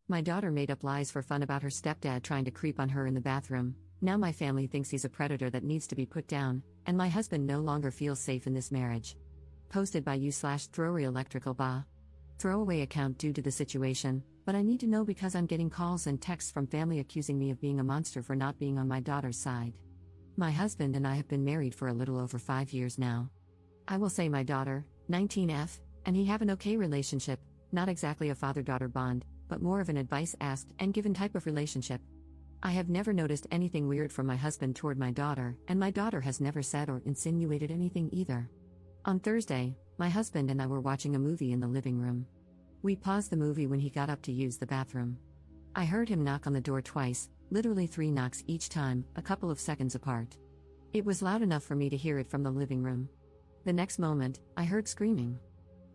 My daughter made up lies for fun about her stepdad trying to creep on her in the bathroom. Now my family thinks he's a predator that needs to be put down, and my husband no longer feels safe in this marriage. Posted by you/Throwaway Electrical Ba. Throwaway account due to the situation, but I need to know because I'm getting calls and texts from family accusing me of being a monster for not being on my daughter's side. My husband and I have been married for a little over 5 years now. I will say my daughter, 19F, and he have an okay relationship, not exactly a father-daughter bond, but more of an advice asked and given type of relationship. I have never noticed anything weird from my husband toward my daughter, and my daughter has never said or insinuated anything either. On Thursday, my husband and I were watching a movie in the living room. We paused the movie when he got up to use the bathroom. I heard him knock on the door twice, literally 3 knocks each time, a couple of seconds apart. It was loud enough for me to hear it from the living room. The next moment, I heard screaming.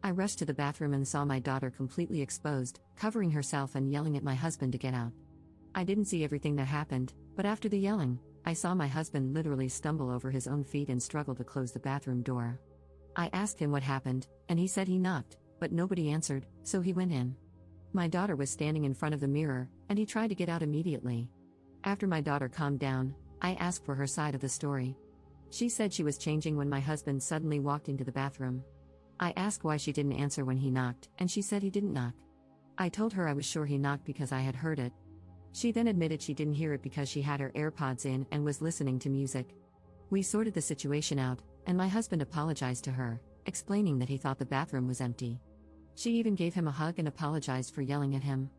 I rushed to the bathroom and saw my daughter completely exposed, covering herself and yelling at my husband to get out. I didn't see everything that happened, but after the yelling, I saw my husband literally stumble over his own feet and struggle to close the bathroom door. I asked him what happened, and he said he knocked, but nobody answered, so he went in. My daughter was standing in front of the mirror, and he tried to get out immediately. After my daughter calmed down, I asked for her side of the story. She said she was changing when my husband suddenly walked into the bathroom. I asked why she didn't answer when he knocked, and she said he didn't knock. I told her I was sure he knocked because I had heard it. She then admitted she didn't hear it because she had her AirPods in and was listening to music. We sorted the situation out, and my husband apologized to her, explaining that he thought the bathroom was empty. She even gave him a hug and apologized for yelling at him.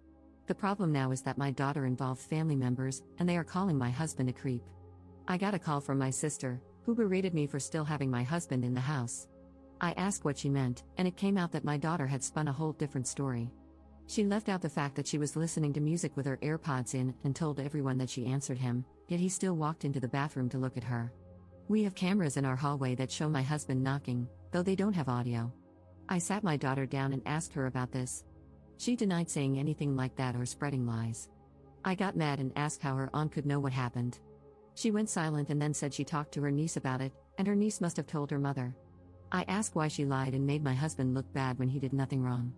The problem now is that my daughter involved family members, and they are calling my husband a creep. I got a call from my sister, who berated me for still having my husband in the house. I asked what she meant, and it came out that my daughter had spun a whole different story. She left out the fact that she was listening to music with her AirPods in and told everyone that she answered him, yet he still walked into the bathroom to look at her. We have cameras in our hallway that show my husband knocking, though they don't have audio. I sat my daughter down and asked her about this. She denied saying anything like that or spreading lies. I got mad and asked how her aunt could know what happened. She went silent and then said she talked to her niece about it, and her niece must have told her mother. I asked why she lied and made my husband look bad when he did nothing wrong.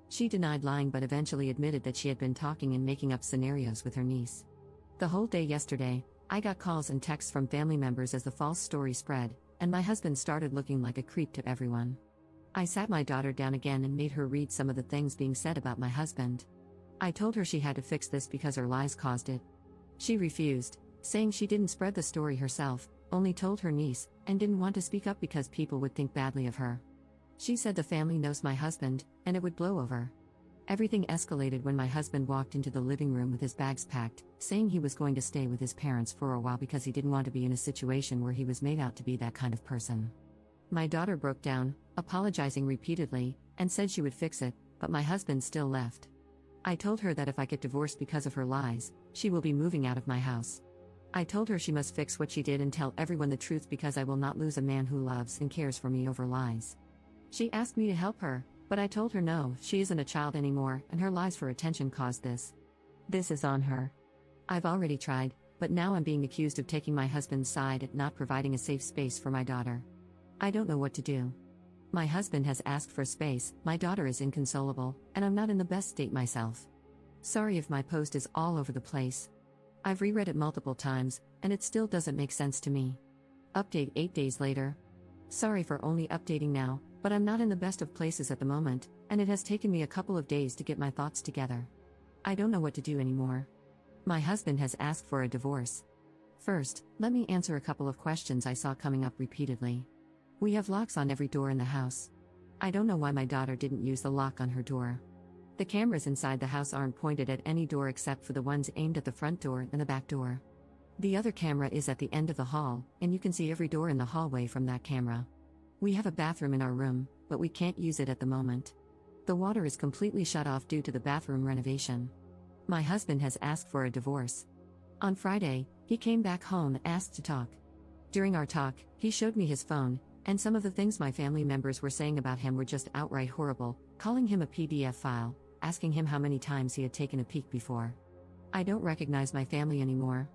She denied lying but eventually admitted that she had been talking and making up scenarios with her niece. The whole day yesterday, I got calls and texts from family members as the false story spread, and my husband started looking like a creep to everyone. I sat my daughter down again and made her read some of the things being said about my husband. I told her she had to fix this because her lies caused it. She refused, saying she didn't spread the story herself, only told her niece, and didn't want to speak up because people would think badly of her. She said the family knows my husband, and it would blow over. Everything escalated when my husband walked into the living room with his bags packed, saying he was going to stay with his parents for a while because he didn't want to be in a situation where he was made out to be that kind of person. My daughter broke down, apologizing repeatedly, and said she would fix it, but my husband still left. I told her that if I get divorced because of her lies, she will be moving out of my house. I told her she must fix what she did and tell everyone the truth because I will not lose a man who loves and cares for me over lies. She asked me to help her, but I told her no, she isn't a child anymore, and her lies for attention caused this. This is on her. I've already tried, but now I'm being accused of taking my husband's side and not providing a safe space for my daughter. I don't know what to do. My husband has asked for space, my daughter is inconsolable, and I'm not in the best state myself. Sorry if my post is all over the place. I've reread it multiple times, and it still doesn't make sense to me. Update 8 days later. Sorry for only updating now, but I'm not in the best of places at the moment, and it has taken me a couple of days to get my thoughts together. I don't know what to do anymore. My husband has asked for a divorce. First, let me answer a couple of questions I saw coming up repeatedly. We have locks on every door in the house. I don't know why my daughter didn't use the lock on her door. The cameras inside the house aren't pointed at any door except for the ones aimed at the front door and the back door. The other camera is at the end of the hall, and you can see every door in the hallway from that camera. We have a bathroom in our room, but we can't use it at the moment. The water is completely shut off due to the bathroom renovation. My husband has asked for a divorce. On Friday, he came back home and asked to talk. During our talk, he showed me his phone, and some of the things my family members were saying about him were just outright horrible, calling him a PDF file, asking him how many times he had taken a peek before. I don't recognize my family anymore.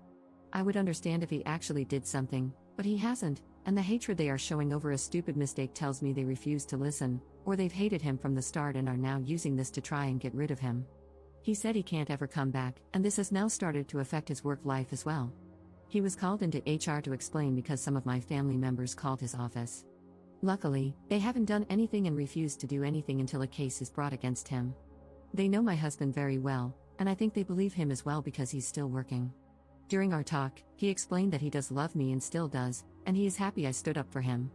I would understand if he actually did something, but he hasn't, and the hatred they are showing over a stupid mistake tells me they refuse to listen, or they've hated him from the start and are now using this to try and get rid of him. He said he can't ever come back, and this has now started to affect his work life as well. He was called into HR to explain because some of my family members called his office. Luckily, they haven't done anything and refused to do anything until a case is brought against him. They know my husband very well, and I think they believe him as well because he's still working. During our talk, he explained that he does love me and still does, and he is happy I stood up for him.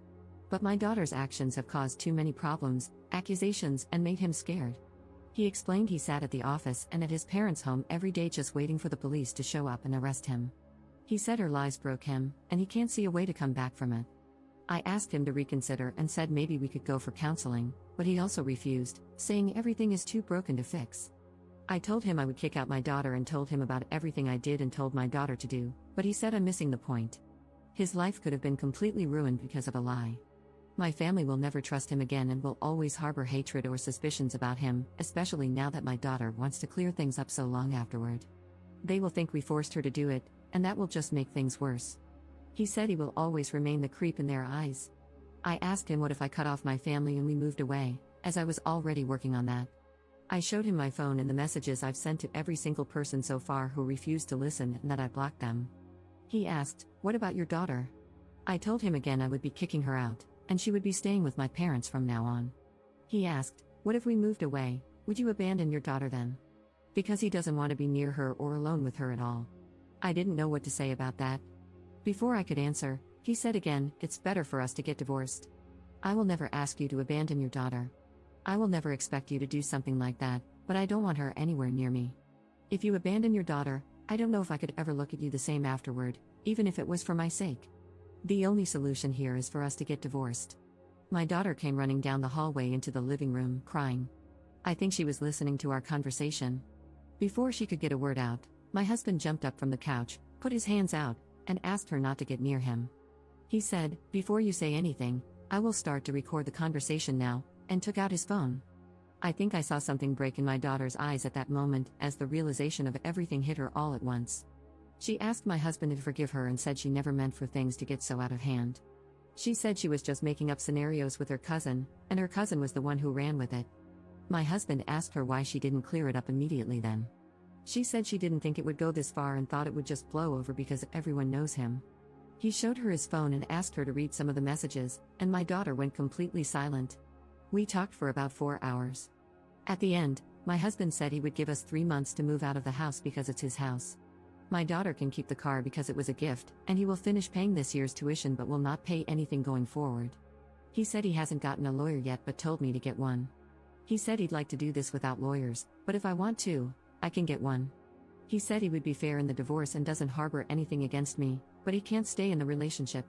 But my daughter's actions have caused too many problems, accusations, and made him scared. He explained he sat at the office and at his parents' home every day just waiting for the police to show up and arrest him. He said her lies broke him, and he can't see a way to come back from it. I asked him to reconsider and said maybe we could go for counseling, but he also refused, saying everything is too broken to fix. I told him I would kick out my daughter and told him about everything I did and told my daughter to do, but he said I'm missing the point. His life could have been completely ruined because of a lie. My family will never trust him again and will always harbor hatred or suspicions about him, especially now that my daughter wants to clear things up so long afterward. They will think we forced her to do it, and that will just make things worse. He said he will always remain the creep in their eyes. I asked him what if I cut off my family and we moved away, as I was already working on that. I showed him my phone and the messages I've sent to every single person so far who refused to listen and that I blocked them. He asked, "What about your daughter?" I told him again I would be kicking her out, and she would be staying with my parents from now on. He asked, "What if we moved away, would you abandon your daughter then?" Because he doesn't want to be near her or alone with her at all. I didn't know what to say about that. Before I could answer, he said again, "It's better for us to get divorced. I will never ask you to abandon your daughter. I will never expect you to do something like that, but I don't want her anywhere near me. If you abandon your daughter, I don't know if I could ever look at you the same afterward, even if it was for my sake. The only solution here is for us to get divorced." My daughter came running down the hallway into the living room, crying. I think she was listening to our conversation. Before she could get a word out, my husband jumped up from the couch, put his hands out, and asked her not to get near him. He said, "Before you say anything, I will start to record the conversation now," and took out his phone. I think I saw something break in my daughter's eyes at that moment as the realization of everything hit her all at once. She asked my husband to forgive her and said she never meant for things to get so out of hand. She said she was just making up scenarios with her cousin, and her cousin was the one who ran with it. My husband asked her why she didn't clear it up immediately then. She said she didn't think it would go this far and thought it would just blow over because everyone knows him. He showed her his phone and asked her to read some of the messages, and my daughter went completely silent. We talked for about 4 hours. At the end, my husband said he would give us 3 months to move out of the house because it's his house. My daughter can keep the car because it was a gift, and he will finish paying this year's tuition but will not pay anything going forward. He said he hasn't gotten a lawyer yet but told me to get one. He said he'd like to do this without lawyers, but if I want to, I can get one. He said he would be fair in the divorce and doesn't harbor anything against me, but he can't stay in the relationship.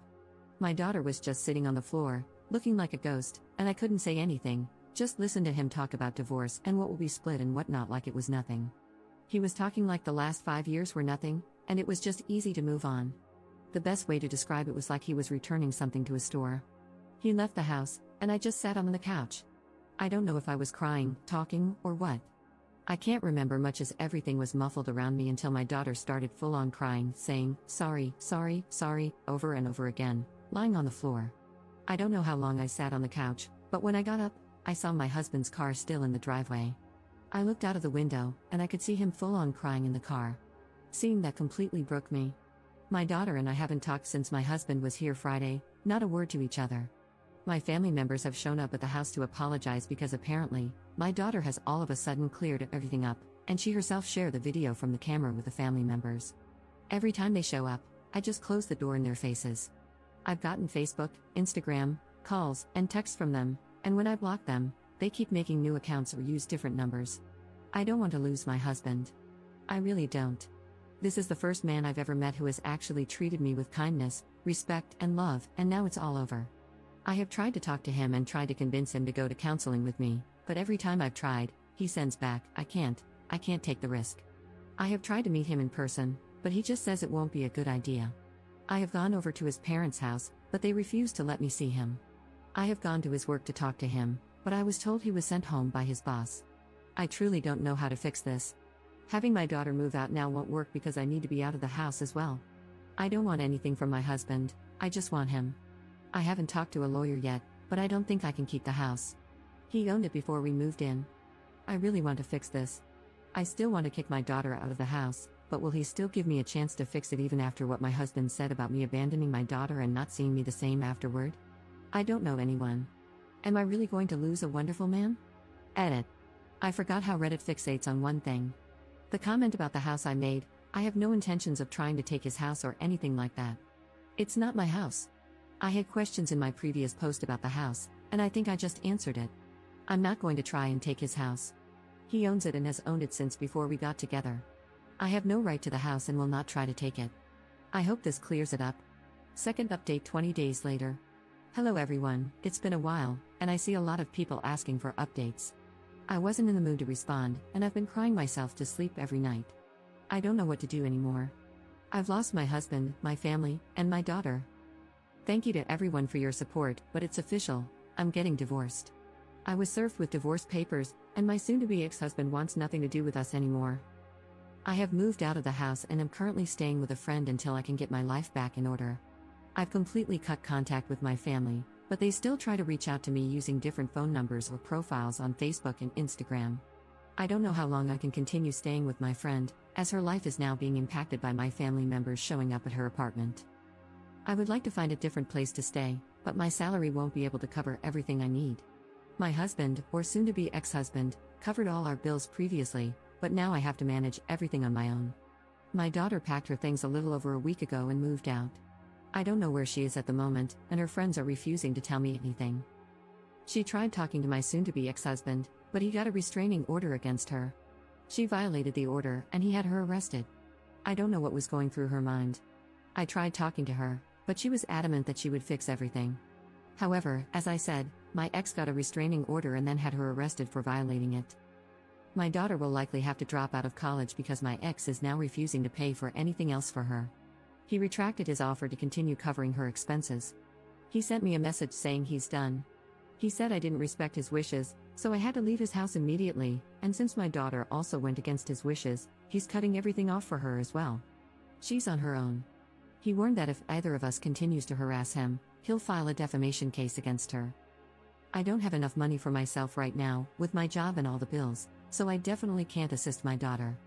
My daughter was just sitting on the floor, looking like a ghost, and I couldn't say anything, just listen to him talk about divorce and what will be split and whatnot like it was nothing. He was talking like the last 5 years were nothing, and it was just easy to move on. The best way to describe it was like he was returning something to a store. He left the house, and I just sat on the couch. I don't know if I was crying, talking, or what. I can't remember much as everything was muffled around me until my daughter started full-on crying, saying, "Sorry, sorry, sorry," over and over again, lying on the floor. I don't know how long I sat on the couch, but when I got up, I saw my husband's car still in the driveway. I looked out of the window, and I could see him full-on crying in the car. Seeing that completely broke me. My daughter and I haven't talked since my husband was here Friday, not a word to each other. My family members have shown up at the house to apologize because apparently, my daughter has all of a sudden cleared everything up, and she herself shared the video from the camera with the family members. Every time they show up, I just close the door in their faces. I've gotten Facebook, Instagram, calls, and texts from them, and when I block them, they keep making new accounts or use different numbers. I don't want to lose my husband. I really don't. This is the first man I've ever met who has actually treated me with kindness, respect, and love, and now it's all over. I have tried to talk to him and tried to convince him to go to counseling with me, but every time I've tried, he sends back, I can't take the risk. I have tried to meet him in person, but he just says it won't be a good idea. I have gone over to his parents' house, but they refuse to let me see him. I have gone to his work to talk to him, but I was told he was sent home by his boss. I truly don't know how to fix this. Having my daughter move out now won't work because I need to be out of the house as well. I don't want anything from my husband, I just want him. I haven't talked to a lawyer yet, but I don't think I can keep the house. He owned it before we moved in. I really want to fix this. I still want to kick my daughter out of the house, but will he still give me a chance to fix it even after what my husband said about me abandoning my daughter and not seeing me the same afterward? I don't know anyone. Am I really going to lose a wonderful man? Edit. I forgot how Reddit fixates on one thing. The comment about the house I made, I have no intentions of trying to take his house or anything like that. It's not my house. I had questions in my previous post about the house, and I think I just answered it. I'm not going to try and take his house. He owns it and has owned it since before we got together. I have no right to the house and will not try to take it. I hope this clears it up. Second update 20 days later. Hello everyone, it's been a while, and I see a lot of people asking for updates. I wasn't in the mood to respond, and I've been crying myself to sleep every night. I don't know what to do anymore. I've lost my husband, my family, and my daughter. Thank you to everyone for your support, but it's official, I'm getting divorced. I was served with divorce papers, and my soon-to-be ex-husband wants nothing to do with us anymore. I have moved out of the house and am currently staying with a friend until I can get my life back in order. I've completely cut contact with my family, but they still try to reach out to me using different phone numbers or profiles on Facebook and Instagram. I don't know how long I can continue staying with my friend, as her life is now being impacted by my family members showing up at her apartment. I would like to find a different place to stay, but my salary won't be able to cover everything I need. My husband, or soon-to-be ex-husband, covered all our bills previously, but now I have to manage everything on my own. My daughter packed her things a little over a week ago and moved out. I don't know where she is at the moment, and her friends are refusing to tell me anything. She tried talking to my soon-to-be ex-husband, but he got a restraining order against her. She violated the order, and he had her arrested. I don't know what was going through her mind. I tried talking to her, but she was adamant that she would fix everything. However, as I said, my ex got a restraining order and then had her arrested for violating it. My daughter will likely have to drop out of college because my ex is now refusing to pay for anything else for her. He retracted his offer to continue covering her expenses. He sent me a message saying he's done. He said I didn't respect his wishes, so I had to leave his house immediately, and since my daughter also went against his wishes, he's cutting everything off for her as well. She's on her own. He warned that if either of us continues to harass him, he'll file a defamation case against her. I don't have enough money for myself right now, with my job and all the bills, so I definitely can't assist my daughter.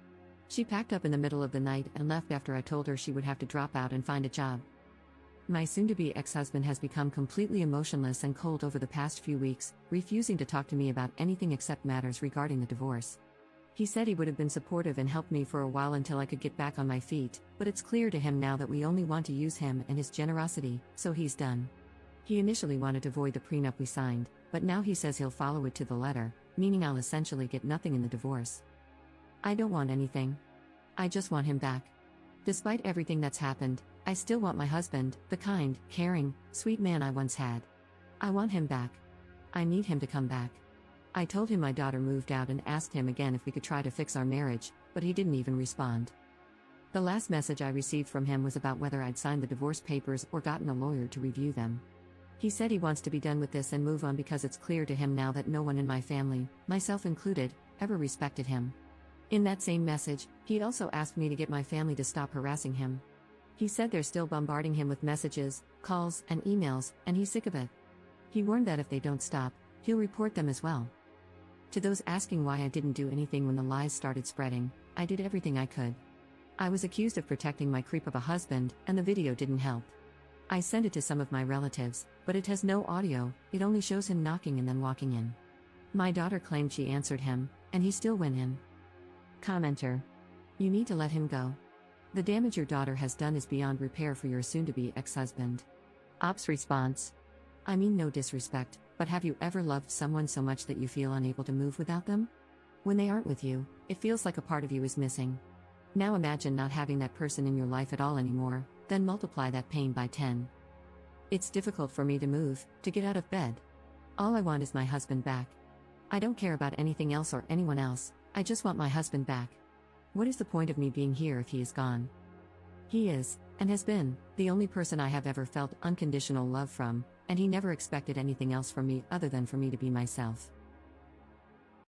She packed up in the middle of the night and left after I told her she would have to drop out and find a job. My soon-to-be ex-husband has become completely emotionless and cold over the past few weeks, refusing to talk to me about anything except matters regarding the divorce. He said he would have been supportive and helped me for a while until I could get back on my feet, but it's clear to him now that we only want to use him and his generosity, so he's done. He initially wanted to void the prenup we signed, but now he says he'll follow it to the letter, meaning I'll essentially get nothing in the divorce. I don't want anything. I just want him back. Despite everything that's happened, I still want my husband, the kind, caring, sweet man I once had. I want him back. I need him to come back. I told him my daughter moved out and asked him again if we could try to fix our marriage, but he didn't even respond. The last message I received from him was about whether I'd signed the divorce papers or gotten a lawyer to review them. He said he wants to be done with this and move on because it's clear to him now that no one in my family, myself included, ever respected him. In that same message, he'd also asked me to get my family to stop harassing him. He said they're still bombarding him with messages, calls, and emails, and he's sick of it. He warned that if they don't stop, he'll report them as well. To those asking why I didn't do anything when the lies started spreading, I did everything I could. I was accused of protecting my creep of a husband, and the video didn't help. I sent it to some of my relatives, but it has no audio, it only shows him knocking and then walking in. My daughter claimed she answered him, and he still went in. Commenter. You need to let him go. The damage your daughter has done is beyond repair for your soon-to-be ex-husband. Ops response. I mean no disrespect, but have you ever loved someone so much that you feel unable to move without them? When they aren't with you, it feels like a part of you is missing. Now imagine not having that person in your life at all anymore, then multiply that pain by 10. It's difficult for me to move, to get out of bed. All I want is my husband back. I don't care about anything else or anyone else, I just want my husband back. What is the point of me being here if he is gone? He is, and has been, the only person I have ever felt unconditional love from, and he never expected anything else from me other than for me to be myself.